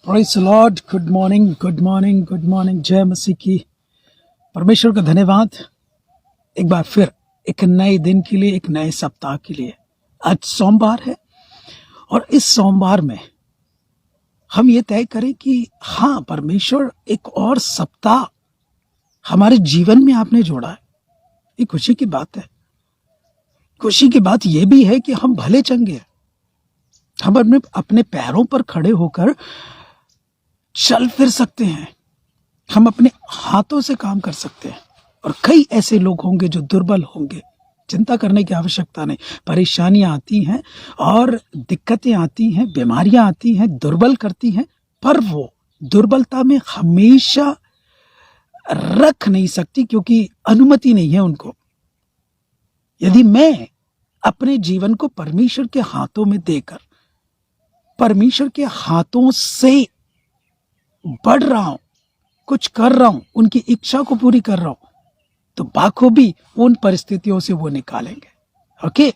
Praise the Lord. Good morning, good morning, good morning. जय मसीह की। परमेश्वर का धन्यवाद एक बार फिर एक नए दिन के लिए, एक नए सप्ताह के लिए। आज सोमवार है और इस सोमवार में हम ये तय करें कि हाँ, परमेश्वर एक और सप्ताह हमारे जीवन में आपने जोड़ा है। ये खुशी की बात है। खुशी की बात यह भी है कि हम भले चंगे हैं। हम अपने पैरों पर खड़े होकर चल फिर सकते हैं। हम अपने हाथों से काम कर सकते हैं। और कई ऐसे लोग होंगे जो दुर्बल होंगे। चिंता करने की आवश्यकता नहीं। परेशानियां आती हैं और दिक्कतें आती हैं, बीमारियां आती हैं, दुर्बल करती हैं, पर वो दुर्बलता में हमेशा रख नहीं सकती, क्योंकि अनुमति नहीं है उनको। यदि मैं अपने जीवन को परमेश्वर के हाथों में देकर परमेश्वर के हाथों से बढ़ रहा हूं, कुछ कर रहा हूं, उनकी इच्छा को पूरी कर रहा हूं, तो बाखूबी उन परिस्थितियों से वो निकालेंगे। ओके,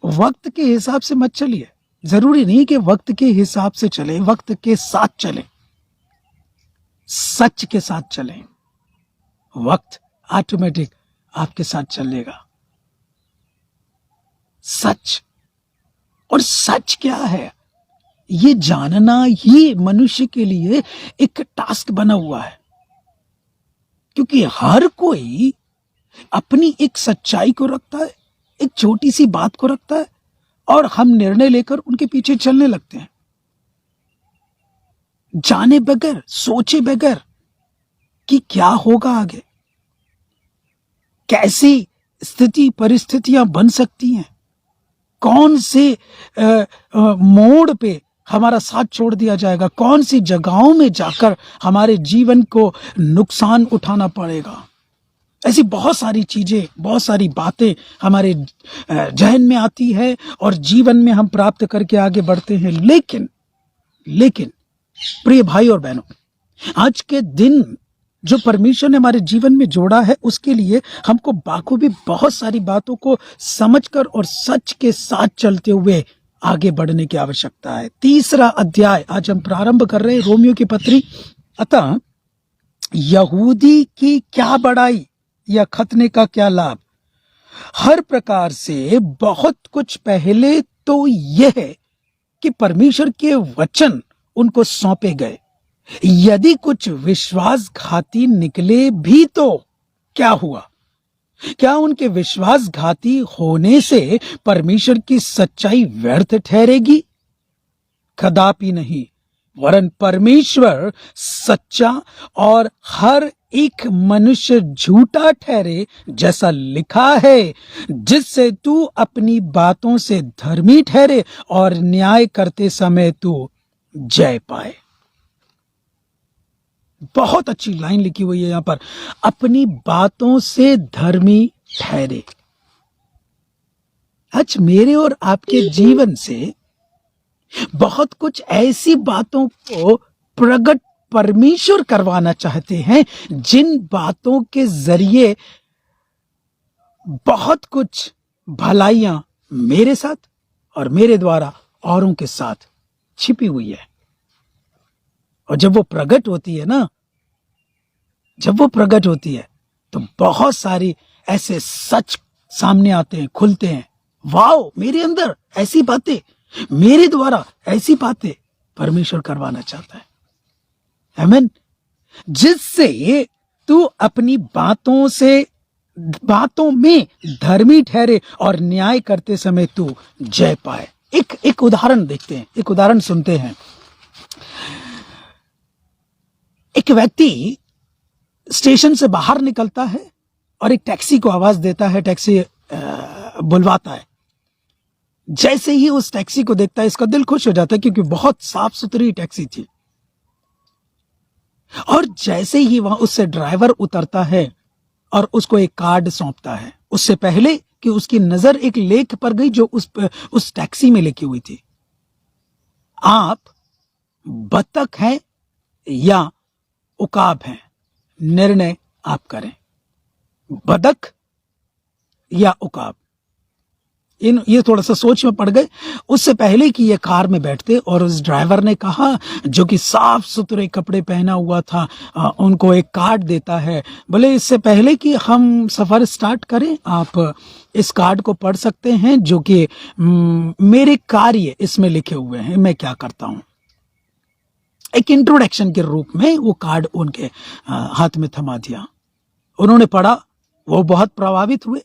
वक्त के हिसाब से मत चलिए। जरूरी नहीं कि वक्त के हिसाब से चले, वक्त के साथ चले, सच के साथ चलें। वक्त ऑटोमेटिक आपके साथ चलेगा। सच, और सच क्या है ये जानना ही मनुष्य के लिए एक टास्क बना हुआ है, क्योंकि हर कोई अपनी एक सच्चाई को रखता है, एक छोटी सी बात को रखता है, और हम निर्णय लेकर उनके पीछे चलने लगते हैं, जाने बगैर, सोचे बगैर कि क्या होगा आगे, कैसी स्थिति परिस्थितियां बन सकती हैं, कौन से मोड़ पे हमारा साथ छोड़ दिया जाएगा, कौन सी जगहों में जाकर हमारे जीवन को नुकसान उठाना पड़ेगा। ऐसी बहुत सारी चीजें, बहुत सारी बातें हमारे जहन में आती है और जीवन में हम प्राप्त करके आगे बढ़ते हैं। लेकिन प्रिय भाई और बहनों, आज के दिन जो परमेश्वर ने हमारे जीवन में जोड़ा है, उसके लिए हमको बाखूबी बहुत सारी बातों को समझकर और सच के साथ चलते हुए आगे बढ़ने की आवश्यकता है। 3रा अध्याय आज हम प्रारंभ कर रहे हैं, रोमियो की पत्री। अतः यहूदी की क्या बड़ाई या खतने का क्या लाभ? हर प्रकार से बहुत कुछ पहले तो यह है कि परमेश्वर के वचन उनको सौंपे गए। यदि कुछ विश्वासघाती निकले भी तो क्या हुआ? क्या उनके विश्वासघाती होने से परमेश्वर की सच्चाई व्यर्थ ठहरेगी? कदापि नहीं, वरन परमेश्वर सच्चा और हर एक मनुष्य झूठा ठहरे, जैसा लिखा है, जिससे तू अपनी बातों से धर्मी ठहरे और न्याय करते समय तू जय पाए। बहुत अच्छी लाइन लिखी हुई है यहां पर, अपनी बातों से धर्मी ठहरे। आज मेरे और आपके जीवन से बहुत कुछ ऐसी बातों को प्रकट परमेश्वर करवाना चाहते हैं, जिन बातों के जरिए बहुत कुछ भलाइयां मेरे साथ और मेरे द्वारा औरों के साथ छिपी हुई है। और जब वो प्रकट होती है ना, जब वो प्रकट होती है, तो बहुत सारी ऐसे सच सामने आते हैं, खुलते हैं। वाओ, मेरे अंदर ऐसी बातें, मेरे द्वारा ऐसी बातें परमेश्वर करवाना चाहता है। आमीन। जिससे तू अपनी बातों में धर्मी ठहरे और न्याय करते समय तू जय पाए। एक उदाहरण देखते हैं, एक उदाहरण सुनते हैं। एक व्यक्ति स्टेशन से बाहर निकलता है और एक टैक्सी को आवाज देता है, टैक्सी बुलवाता है। जैसे ही उस टैक्सी को देखता है, इसका दिल खुश हो जाता है, क्योंकि बहुत साफ सुथरी टैक्सी थी। और जैसे ही वहां उससे ड्राइवर उतरता है और उसको एक कार्ड सौंपता है, उससे पहले कि उसकी नजर एक लेख पर गई जो उस टैक्सी में लिखी हुई थी, आप बतख हैं या उकाब हैं, निर्णय आप करें। बतख या उकाब, ये थोड़ा सा सोच में पड़ गए। उससे पहले कि ये कार में बैठते और उस ड्राइवर ने कहा, जो कि साफ सुथरे कपड़े पहना हुआ था, उनको एक कार्ड देता है, बोले इससे पहले कि हम सफर स्टार्ट करें आप इस कार्ड को पढ़ सकते हैं, जो कि मेरे कार्य इसमें लिखे हुए हैं, मैं क्या करता हूं। एक इंट्रोडक्शन के रूप में वो कार्ड उनके हाथ में थमा दिया। उन्होंने पढ़ा, वो बहुत प्रभावित हुए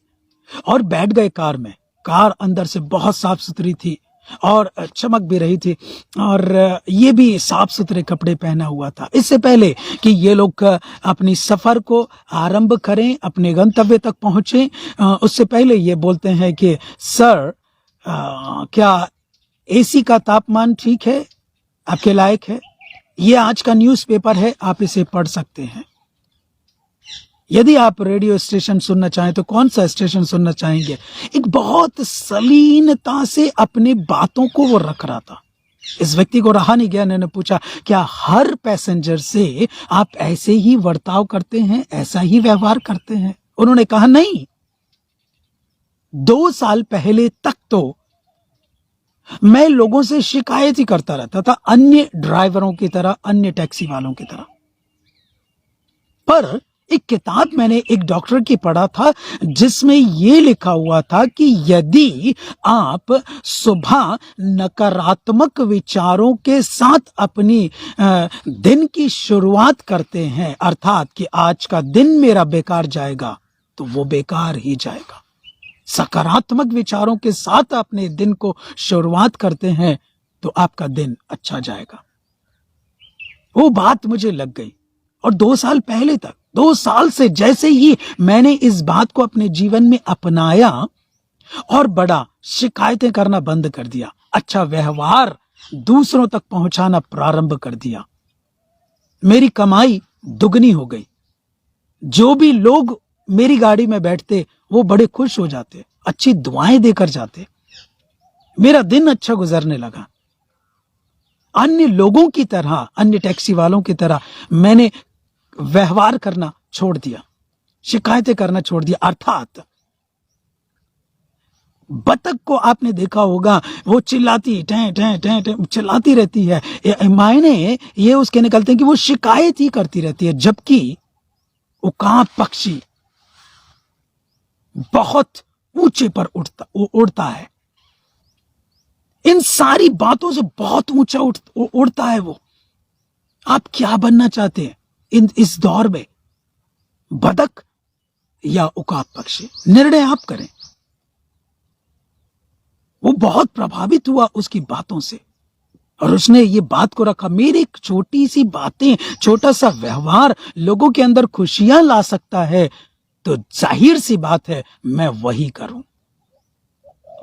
और बैठ गए कार में। कार अंदर से बहुत साफ सुथरी थी और चमक भी रही थी, और ये भी साफ सुथरे कपड़े पहना हुआ था। इससे पहले कि ये लोग अपनी सफर को आरंभ करें, अपने गंतव्य तक पहुंचे, उससे पहले ये बोलते हैं कि सर, क्या एसी का तापमान ठीक है, आपके लायक है? ये आज का न्यूज़पेपर है, आप इसे पढ़ सकते हैं। यदि आप रेडियो स्टेशन सुनना चाहें तो कौन सा स्टेशन सुनना चाहेंगे? एक बहुत सलीनता से अपने बातों को वो रख रहा था। इस व्यक्ति को रहा नहीं गया। मैंने पूछा, क्या हर पैसेंजर से आप ऐसे ही बर्ताव करते हैं, ऐसा ही व्यवहार करते हैं? उन्होंने कहा, नहीं, 2 साल पहले तक तो मैं लोगों से शिकायत ही करता रहता था, अन्य ड्राइवरों की तरह, अन्य टैक्सी वालों की तरह। पर एक किताब मैंने एक डॉक्टर की पढ़ा था, जिसमें यह लिखा हुआ था कि यदि आप सुबह नकारात्मक विचारों के साथ अपनी दिन की शुरुआत करते हैं, अर्थात कि आज का दिन मेरा बेकार जाएगा, तो वो बेकार ही जाएगा। सकारात्मक विचारों के साथ अपने दिन को शुरुआत करते हैं तो आपका दिन अच्छा जाएगा। वो बात मुझे लग गई। और 2 साल पहले तक, 2 साल से जैसे ही मैंने इस बात को अपने जीवन में अपनाया और बड़ा शिकायतें करना बंद कर दिया, अच्छा व्यवहार दूसरों तक पहुंचाना प्रारंभ कर दिया, मेरी कमाई दुगनी हो गई। जो भी लोग मेरी गाड़ी में बैठते वो बड़े खुश हो जाते, अच्छी दुआएं देकर जाते। मेरा दिन अच्छा गुजरने लगा। अन्य लोगों की तरह, अन्य टैक्सी वालों की तरह मैंने व्यवहार करना छोड़ दिया, शिकायतें करना छोड़ दिया। अर्थात बतख को आपने देखा होगा, वो चिल्लाती टें टें टें टें चिल्लाती रहती है, मायने ये उसके निकलते हैं कि वो शिकायत ही करती रहती है, जबकि उकाब पक्षी बहुत ऊंचे पर उड़ता है। इन सारी बातों से बहुत ऊंचा उड़ता है वो। आप क्या बनना चाहते हैं इस दौर में, बतख या उकाब पक्षी? निर्णय आप करें। वो बहुत प्रभावित हुआ उसकी बातों से और उसने ये बात को रखा, मेरी एक छोटी सी बातें, छोटा सा व्यवहार लोगों के अंदर खुशियां ला सकता है, तो जाहिर सी बात है मैं वही करूं।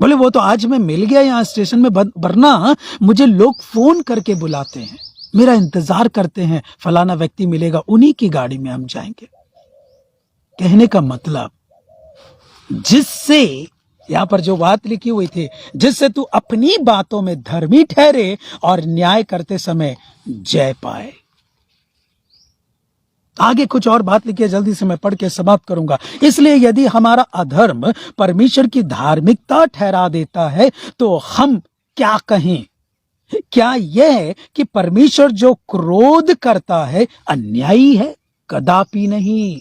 बोले वो तो आज मैं मिल गया यहां स्टेशन में, वरना मुझे लोग फोन करके बुलाते हैं, मेरा इंतजार करते हैं, फलाना व्यक्ति मिलेगा, उन्हीं की गाड़ी में हम जाएंगे। कहने का मतलब, जिससे यहां पर जो बात लिखी हुई थी, जिससे तू अपनी बातों में धर्मी ठहरे और न्याय करते समय जय पाए। आगे कुछ और बात लिखी है, जल्दी से मैं पढ़ के समाप्त करूंगा। इसलिए यदि हमारा अधर्म परमेश्वर की धार्मिकता ठहरा देता है तो हम क्या कहें? क्या यह कि परमेश्वर जो क्रोध करता है अन्यायी है? कदापि नहीं।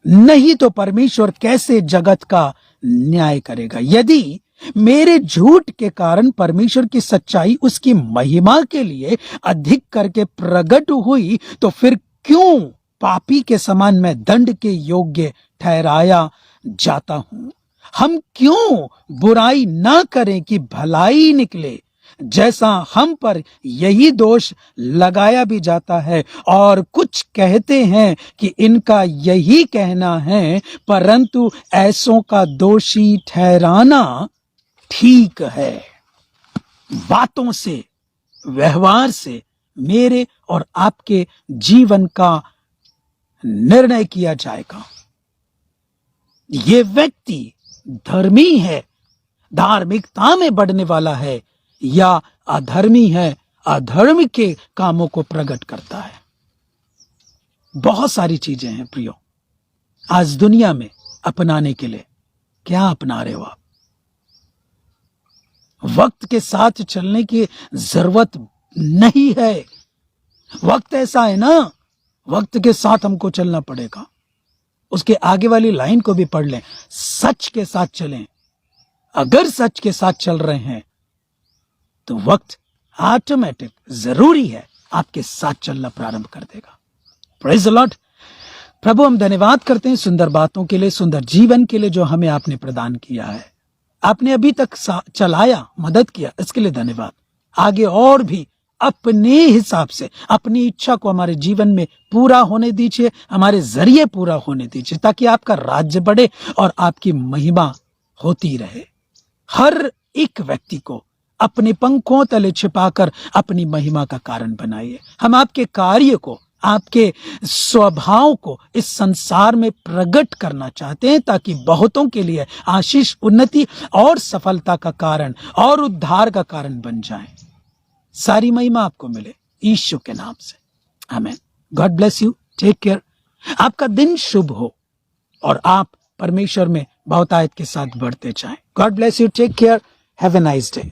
नहीं तो परमेश्वर कैसे जगत का न्याय करेगा? यदि मेरे झूठ के कारण परमेश्वर की सच्चाई उसकी महिमा के लिए अधिक करके प्रकट हुई, तो फिर क्यों पापी के समान मैं दंड के योग्य ठहराया जाता हूं? हम क्यों बुराई ना करें कि भलाई निकले? जैसा हम पर यही दोष लगाया भी जाता है, और कुछ कहते हैं कि इनका यही कहना है, परंतु ऐसों का दोषी ठहराना ठीक है। बातों से, व्यवहार से मेरे और आपके जीवन का निर्णय किया जाएगा। ये व्यक्ति धर्मी है, धार्मिकता में बढ़ने वाला है, या अधर्मी है, अधर्म के कामों को प्रकट करता है। बहुत सारी चीजें हैं प्रियो आज दुनिया में अपनाने के लिए। क्या अपना रहे हो आप? वक्त के साथ चलने की जरूरत नहीं है। वक्त ऐसा है ना, वक्त के साथ हमको चलना पड़ेगा। उसके आगे वाली लाइन को भी पढ़ लें, सच के साथ चलें। अगर सच के साथ चल रहे हैं तो वक्त ऑटोमेटिक जरूरी है आपके साथ चलना प्रारंभ कर देगा। Praise the Lord. प्रभु हम धन्यवाद करते हैं सुंदर बातों के लिए, सुंदर जीवन के लिए जो हमें आपने प्रदान किया है। आपने अभी तक चलाया, मदद किया, इसके लिए धन्यवाद। आगे और भी अपने हिसाब से अपनी इच्छा को हमारे जीवन में पूरा होने दीजिए, हमारे जरिए पूरा होने दीजिए, ताकि आपका राज्य बढ़े और आपकी महिमा होती रहे। हर एक व्यक्ति को अपने पंखों तले छिपाकर अपनी महिमा का कारण बनाइए। हम आपके कार्य को, आपके स्वभाव को इस संसार में प्रकट करना चाहते हैं, ताकि बहुतों के लिए आशीष, उन्नति और सफलता का कारण और उद्धार का कारण बन जाए। सारी महिमा आपको मिले यीशु के नाम से, आमीन। God bless you, take care. आपका दिन शुभ हो और आप परमेश्वर में बहुतायत के साथ बढ़ते जाएं। God bless you, take care, have a nice day.